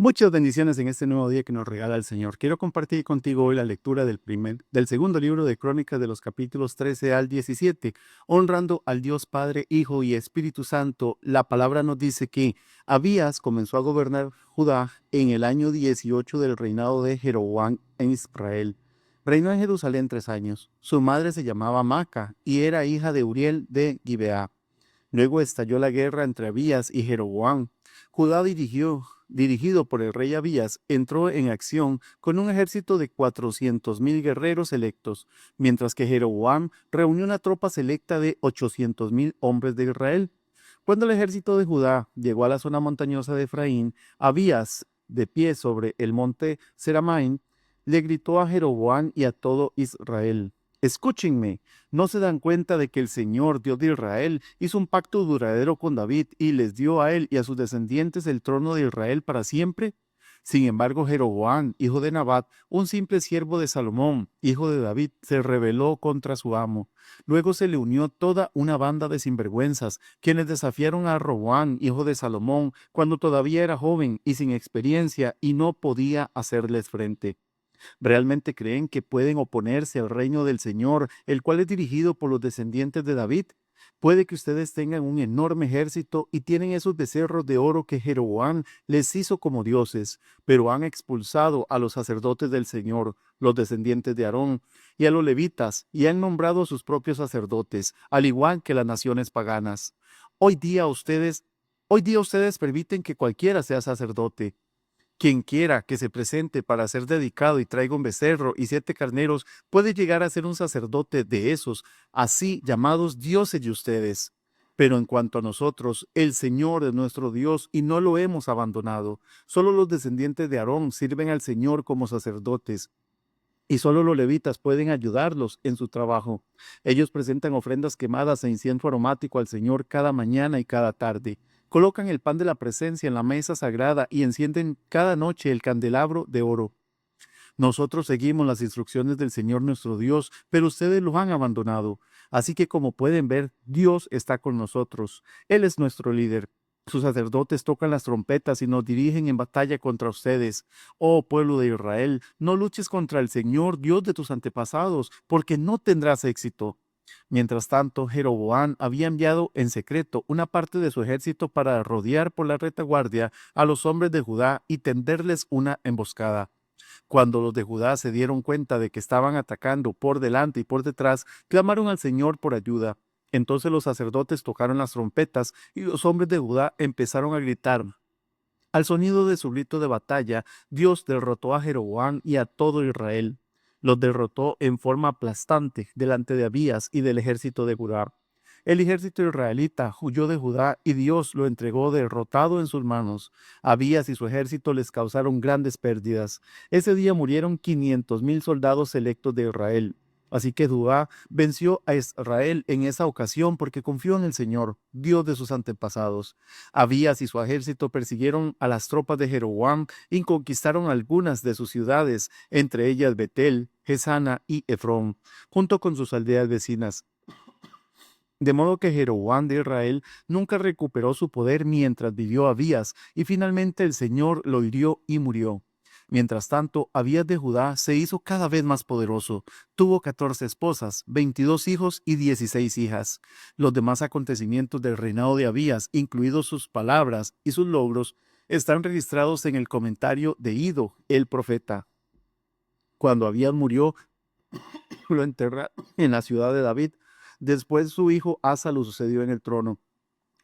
Muchas bendiciones en este nuevo día que nos regala el Señor. Quiero compartir contigo hoy la lectura del segundo libro de Crónicas de los capítulos 13 al 17. Honrando al Dios Padre, Hijo y Espíritu Santo, la palabra nos dice que Abías comenzó a gobernar Judá en el año 18 del reinado de Jeroboam en Israel. Reinó en Jerusalén 3 años. Su madre se llamaba Maca y era hija de Uriel de Gibeá. Luego estalló la guerra entre Abías y Jeroboam. Judá dirigido por el rey Abías, entró en acción con un ejército de 400,000 guerreros electos, mientras que Jeroboam reunió una tropa selecta de 800,000 hombres de Israel. Cuando el ejército de Judá llegó a la zona montañosa de Efraín, Abías, de pie sobre el monte Seramaim, le gritó a Jeroboam y a todo Israel: Escúchenme, ¿no se dan cuenta de que el Señor, Dios de Israel, hizo un pacto duradero con David y les dio a él y a sus descendientes el trono de Israel para siempre? Sin embargo, Jeroboam, hijo de Nabat, un simple siervo de Salomón, hijo de David, se rebeló contra su amo. Luego se le unió toda una banda de sinvergüenzas, quienes desafiaron a Roboam, hijo de Salomón, cuando todavía era joven y sin experiencia y no podía hacerles frente. ¿Realmente creen que pueden oponerse al reino del Señor, el cual es dirigido por los descendientes de David? Puede que ustedes tengan un enorme ejército y tienen esos becerros de oro que Jeroboam les hizo como dioses, pero han expulsado a los sacerdotes del Señor, los descendientes de Aarón, y a los levitas, y han nombrado a sus propios sacerdotes, al igual que las naciones paganas. Hoy día ustedes, hoy día ustedes permiten que cualquiera sea sacerdote. Quien quiera que se presente para ser dedicado y traiga un becerro y 7 carneros puede llegar a ser un sacerdote de esos, así llamados dioses de ustedes. Pero en cuanto a nosotros, el Señor es nuestro Dios y no lo hemos abandonado. Solo los descendientes de Aarón sirven al Señor como sacerdotes, y solo los levitas pueden ayudarlos en su trabajo. Ellos presentan ofrendas quemadas e incienso aromático al Señor cada mañana y cada tarde. Colocan el pan de la presencia en la mesa sagrada y encienden cada noche el candelabro de oro. Nosotros seguimos las instrucciones del Señor nuestro Dios, pero ustedes lo han abandonado. Así que, como pueden ver, Dios está con nosotros. Él es nuestro líder. Sus sacerdotes tocan las trompetas y nos dirigen en batalla contra ustedes. Oh pueblo de Israel, no luches contra el Señor, Dios de tus antepasados, porque no tendrás éxito. Mientras tanto, Jeroboam había enviado en secreto una parte de su ejército para rodear por la retaguardia a los hombres de Judá y tenderles una emboscada. Cuando los de Judá se dieron cuenta de que estaban atacando por delante y por detrás, clamaron al Señor por ayuda. Entonces los sacerdotes tocaron las trompetas y los hombres de Judá empezaron a gritar. Al sonido de su grito de batalla, Dios derrotó a Jeroboam y a todo Israel. Los derrotó en forma aplastante delante de Abías y del ejército de Judá. El ejército israelita huyó de Judá y Dios lo entregó derrotado en sus manos. Abías y su ejército les causaron grandes pérdidas. Ese día murieron 500,000 soldados electos de Israel. Así que Judá venció a Israel en esa ocasión porque confió en el Señor, Dios de sus antepasados. Abías y su ejército persiguieron a las tropas de Jeroboam y conquistaron algunas de sus ciudades, entre ellas Betel, Gesana y Efrón, junto con sus aldeas vecinas. De modo que Jeroboam de Israel nunca recuperó su poder mientras vivió Abías, y finalmente el Señor lo hirió y murió. Mientras tanto, Abías de Judá se hizo cada vez más poderoso. Tuvo 14 esposas, 22 hijos y 16 hijas. Los demás acontecimientos del reinado de Abías, incluidos sus palabras y sus logros, están registrados en el comentario de Ido, el profeta. Cuando Abías murió, lo enterraron en la ciudad de David. Después su hijo Asa lo sucedió en el trono.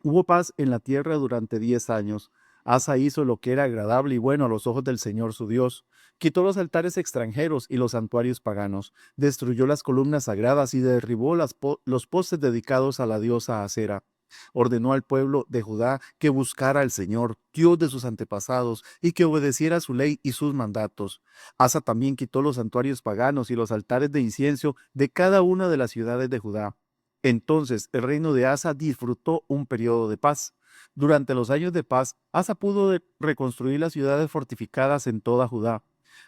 Hubo paz en la tierra durante 10 años. Asa hizo lo que era agradable y bueno a los ojos del Señor su Dios. Quitó los altares extranjeros y los santuarios paganos. Destruyó las columnas sagradas y derribó los postes dedicados a la diosa Acera. Ordenó al pueblo de Judá que buscara al Señor, Dios de sus antepasados, y que obedeciera su ley y sus mandatos. Asa también quitó los santuarios paganos y los altares de incienso de cada una de las ciudades de Judá. Entonces el reino de Asa disfrutó un periodo de paz. Durante los años de paz, Asa pudo reconstruir las ciudades fortificadas en toda Judá.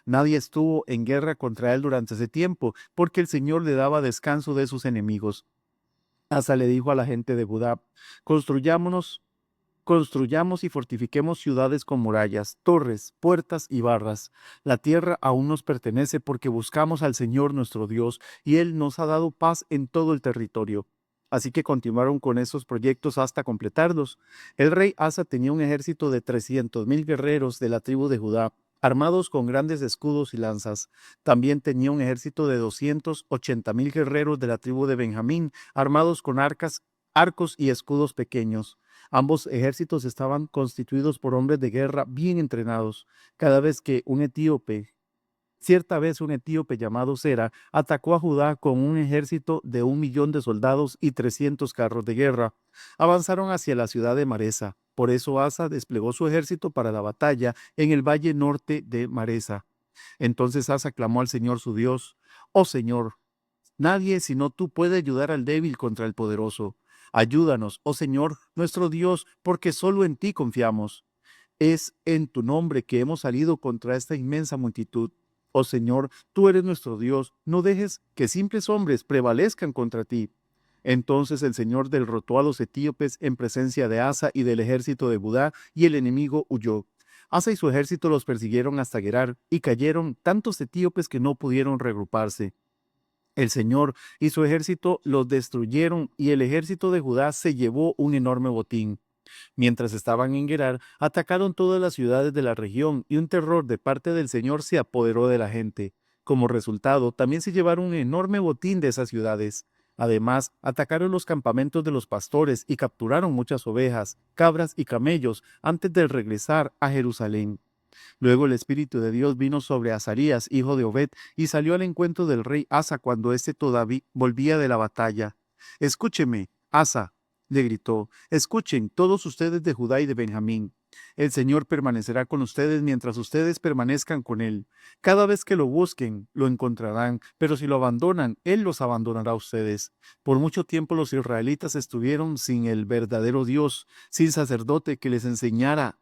Nadie estuvo en guerra contra él durante ese tiempo, porque el Señor le daba descanso de sus enemigos. Asa le dijo a la gente de Judá: construyámonos construyamos y fortifiquemos ciudades con murallas, torres, puertas y barras. La tierra aún nos pertenece porque buscamos al Señor nuestro Dios y Él nos ha dado paz en todo el territorio. Así que continuaron con esos proyectos hasta completarlos. El rey Asa tenía un ejército de 300,000 guerreros de la tribu de Judá, armados con grandes escudos y lanzas. También tenía un ejército de 280,000 guerreros de la tribu de Benjamín, armados con arcos y escudos pequeños. Ambos ejércitos estaban constituidos por hombres de guerra bien entrenados. Cada vez que Cierta vez un etíope llamado Sera atacó a Judá con un ejército de 1,000,000 de soldados y 300 carros de guerra. Avanzaron hacia la ciudad de Maresa. Por eso Asa desplegó su ejército para la batalla en el valle norte de Maresa. Entonces Asa clamó al Señor su Dios: «Oh Señor, nadie sino tú puede ayudar al débil contra el poderoso. Ayúdanos, oh Señor, nuestro Dios, porque solo en ti confiamos. Es en tu nombre que hemos salido contra esta inmensa multitud. Oh Señor, tú eres nuestro Dios, no dejes que simples hombres prevalezcan contra ti». Entonces el Señor derrotó a los etíopes en presencia de Asa y del ejército de Judá, y el enemigo huyó. Asa y su ejército los persiguieron hasta Gerar, y cayeron tantos etíopes que no pudieron regruparse. El Señor y su ejército los destruyeron, y el ejército de Judá se llevó un enorme botín. Mientras estaban en Gerar, atacaron todas las ciudades de la región, y un terror de parte del Señor se apoderó de la gente. Como resultado, también se llevaron un enorme botín de esas ciudades. Además, atacaron los campamentos de los pastores y capturaron muchas ovejas, cabras y camellos antes de regresar a Jerusalén. Luego el Espíritu de Dios vino sobre Azarías, hijo de Obed, y salió al encuentro del rey Asa cuando éste todavía volvía de la batalla. «Escúcheme, Asa», le gritó, «escuchen todos ustedes de Judá y de Benjamín. El Señor permanecerá con ustedes mientras ustedes permanezcan con Él. Cada vez que lo busquen, lo encontrarán, pero si lo abandonan, Él los abandonará a ustedes». Por mucho tiempo los israelitas estuvieron sin el verdadero Dios, sin sacerdote que les enseñara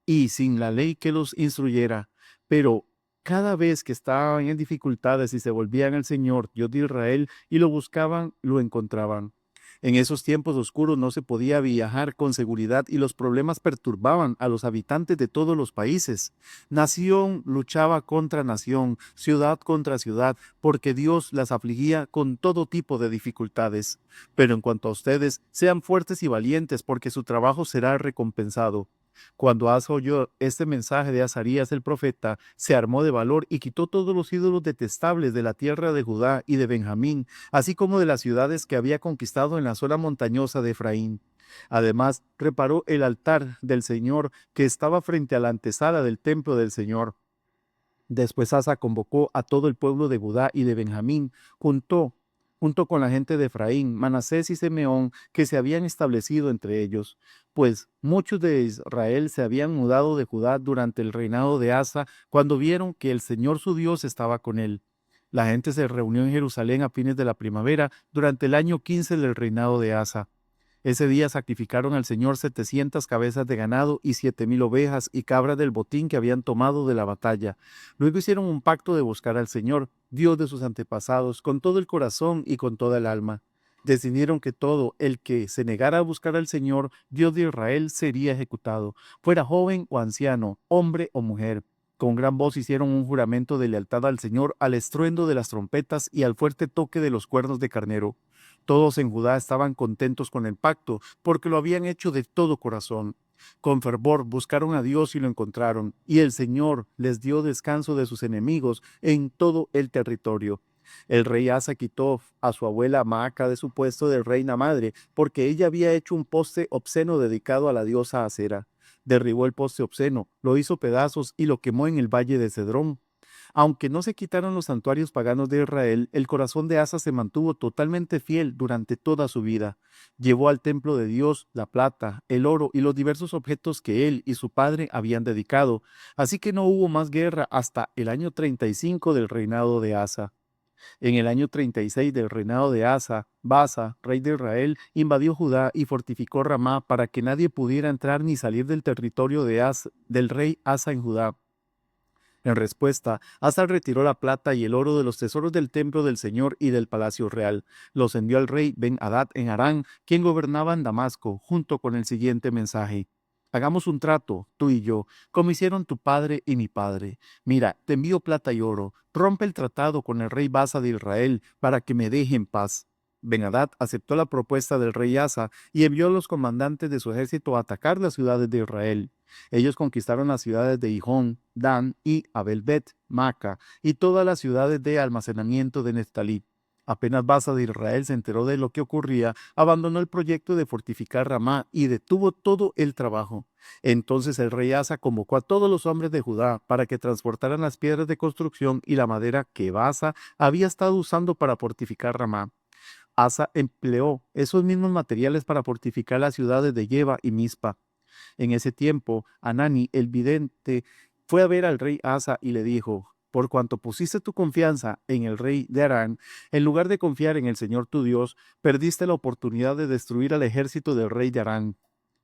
y sin la ley que los instruyera. Pero cada vez que estaban en dificultades y se volvían al Señor, Dios de Israel, y lo buscaban, lo encontraban. En esos tiempos oscuros no se podía viajar con seguridad y los problemas perturbaban a los habitantes de todos los países. Nación luchaba contra nación, ciudad contra ciudad, porque Dios las afligía con todo tipo de dificultades. Pero en cuanto a ustedes, sean fuertes y valientes, porque su trabajo será recompensado. Cuando Asa oyó este mensaje de Azarías el profeta, se armó de valor y quitó todos los ídolos detestables de la tierra de Judá y de Benjamín, así como de las ciudades que había conquistado en la zona montañosa de Efraín. Además, reparó el altar del Señor que estaba frente a la antesala del templo del Señor. Después Asa convocó a todo el pueblo de Judá y de Benjamín, junto con la gente de Efraín, Manasés y Simeón, que se habían establecido entre ellos, pues muchos de Israel se habían mudado de Judá durante el reinado de Asa, cuando vieron que el Señor su Dios estaba con él. La gente se reunió en Jerusalén a fines de la primavera, durante el año 15 del reinado de Asa. Ese día sacrificaron al Señor 700 cabezas de ganado y 7,000 ovejas y cabras del botín que habían tomado de la batalla. Luego hicieron un pacto de buscar al Señor, Dios de sus antepasados, con todo el corazón y con toda el alma. Decidieron que todo el que se negara a buscar al Señor, Dios de Israel, sería ejecutado, fuera joven o anciano, hombre o mujer. Con gran voz hicieron un juramento de lealtad al Señor al estruendo de las trompetas y al fuerte toque de los cuernos de carnero. Todos en Judá estaban contentos con el pacto, porque lo habían hecho de todo corazón. Con fervor buscaron a Dios y lo encontraron, y el Señor les dio descanso de sus enemigos en todo el territorio. El rey Asa quitó a su abuela Maaca de su puesto de reina madre, porque ella había hecho un poste obsceno dedicado a la diosa Acera. Derribó el poste obsceno, lo hizo pedazos y lo quemó en el valle de Cedrón. Aunque no se quitaron los santuarios paganos de Israel, el corazón de Asa se mantuvo totalmente fiel durante toda su vida. Llevó al templo de Dios la plata, el oro y los diversos objetos que él y su padre habían dedicado, así que no hubo más guerra hasta el año 35 del reinado de Asa. En el año 36 del reinado de Asa, Baasa, rey de Israel, invadió Judá y fortificó Ramá para que nadie pudiera entrar ni salir del territorio del rey Asa en Judá. En respuesta, Asa retiró la plata y el oro de los tesoros del templo del Señor y del palacio real. Los envió al rey Ben-Hadad en Harán, quien gobernaba en Damasco, junto con el siguiente mensaje: Hagamos un trato, tú y yo, como hicieron tu padre y mi padre. Mira, te envío plata y oro. Rompe el tratado con el rey Basa de Israel para que me deje en paz. Ben-Hadad aceptó la propuesta del rey Asa y envió a los comandantes de su ejército a atacar las ciudades de Israel. Ellos conquistaron las ciudades de Gijón, Dan y Abel-Bet, Maca, y todas las ciudades de almacenamiento de Neftalí. Apenas Basa de Israel se enteró de lo que ocurría, abandonó el proyecto de fortificar Ramá y detuvo todo el trabajo. Entonces el rey Asa convocó a todos los hombres de Judá para que transportaran las piedras de construcción y la madera que Basa había estado usando para fortificar Ramá. Asa empleó esos mismos materiales para fortificar las ciudades de Geba y Mizpa. En ese tiempo, Anani, el vidente, fue a ver al rey Asa y le dijo: por cuanto pusiste tu confianza en el rey de Aram, en lugar de confiar en el Señor tu Dios, perdiste la oportunidad de destruir al ejército del rey de Aram.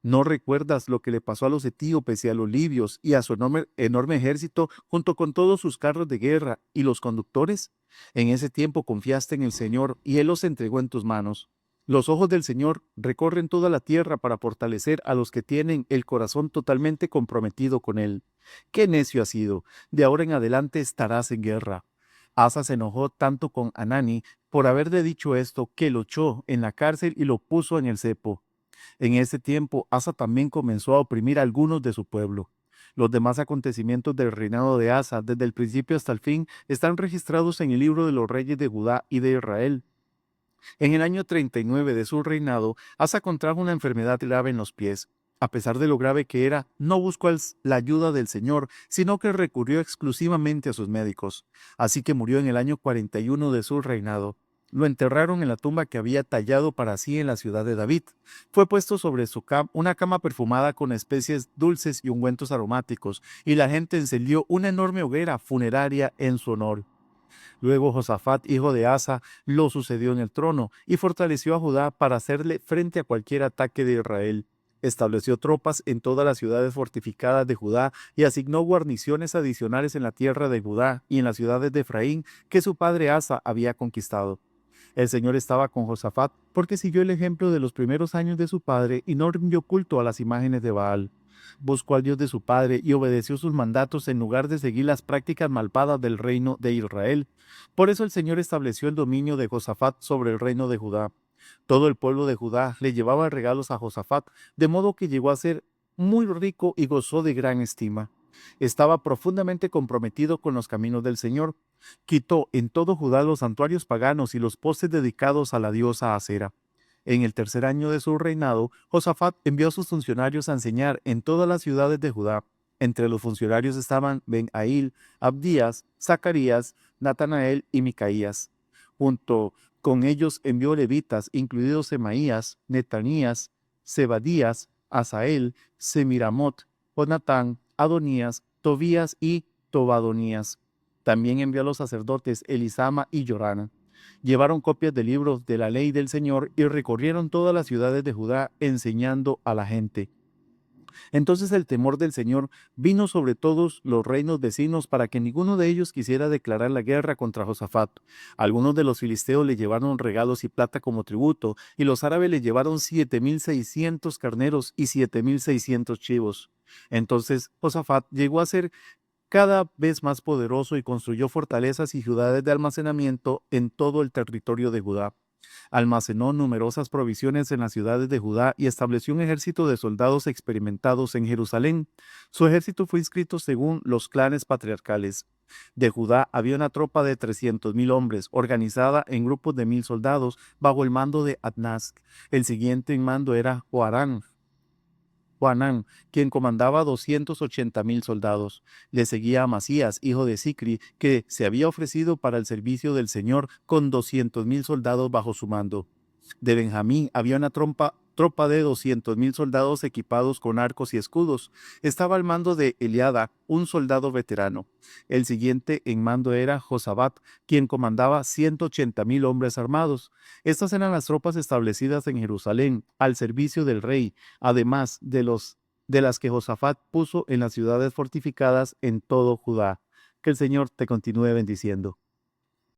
¿No recuerdas lo que le pasó a los etíopes y a los libios y a su enorme ejército junto con todos sus carros de guerra y los conductores? En ese tiempo confiaste en el Señor y Él los entregó en tus manos. Los ojos del Señor recorren toda la tierra para fortalecer a los que tienen el corazón totalmente comprometido con Él. ¡Qué necio has sido! De ahora en adelante estarás en guerra. Asa se enojó tanto con Anani por haberle dicho esto que lo echó en la cárcel y lo puso en el cepo. En ese tiempo, Asa también comenzó a oprimir a algunos de su pueblo. Los demás acontecimientos del reinado de Asa, desde el principio hasta el fin, están registrados en el libro de los reyes de Judá y de Israel. En el año 39 de su reinado, Asa contrajo una enfermedad grave en los pies. A pesar de lo grave que era, no buscó la ayuda del Señor, sino que recurrió exclusivamente a sus médicos. Así que murió en el año 41 de su reinado. Lo enterraron en la tumba que había tallado para sí en la ciudad de David. Fue puesto sobre su cama una cama perfumada con especies dulces y ungüentos aromáticos, y la gente encendió una enorme hoguera funeraria en su honor. Luego Josafat, hijo de Asa, lo sucedió en el trono y fortaleció a Judá para hacerle frente a cualquier ataque de Israel. Estableció tropas en todas las ciudades fortificadas de Judá y asignó guarniciones adicionales en la tierra de Judá y en las ciudades de Efraín que su padre Asa había conquistado. El Señor estaba con Josafat porque siguió el ejemplo de los primeros años de su padre y no rindió culto a las imágenes de Baal. Buscó al Dios de su padre y obedeció sus mandatos en lugar de seguir las prácticas malvadas del reino de Israel. Por eso el Señor estableció el dominio de Josafat sobre el reino de Judá. Todo el pueblo de Judá le llevaba regalos a Josafat, de modo que llegó a ser muy rico y gozó de gran estima. Estaba profundamente comprometido con los caminos del Señor. Quitó en todo Judá los santuarios paganos y los postes dedicados a la diosa Acera. En el tercer año de su reinado, Josafat envió a sus funcionarios a enseñar en todas las ciudades de Judá. Entre los funcionarios estaban Ben-Ail, Abdías, Zacarías, Natanael y Micaías. Junto con ellos envió levitas, incluidos Semaías, Netanías, Zebadías, Asael, Semiramot, Jonatán, Adonías, Tobías y Tobadonías. También envió a los sacerdotes Elisama y Jorana. Llevaron copias de libros de la ley del Señor y recorrieron todas las ciudades de Judá enseñando a la gente. Entonces el temor del Señor vino sobre todos los reinos vecinos para que ninguno de ellos quisiera declarar la guerra contra Josafat. Algunos de los filisteos le llevaron regalos y plata como tributo, y los árabes le llevaron 7,600 carneros y 7,600 chivos. Entonces Josafat llegó a ser cada vez más poderoso y construyó fortalezas y ciudades de almacenamiento en todo el territorio de Judá. Almacenó numerosas provisiones en las ciudades de Judá y estableció un ejército de soldados experimentados en Jerusalén. Su ejército fue inscrito según los clanes patriarcales. De Judá había una tropa de 300,000 hombres, organizada en grupos de 1,000 soldados, bajo el mando de Adnaz. El siguiente en mando era Joanán, quien comandaba 280,000 soldados. Le seguía Amasías, hijo de Sicri, que se había ofrecido para el servicio del Señor con 200,000 soldados bajo su mando. De Benjamín había una tropa de 200,000 soldados equipados con arcos y escudos. Estaba al mando de Eliada, un soldado veterano. El siguiente en mando era Josabat, quien comandaba 180,000 hombres armados. Estas eran las tropas establecidas en Jerusalén, al servicio del rey, además de las que Josafat puso en las ciudades fortificadas en todo Judá. Que el Señor te continúe bendiciendo.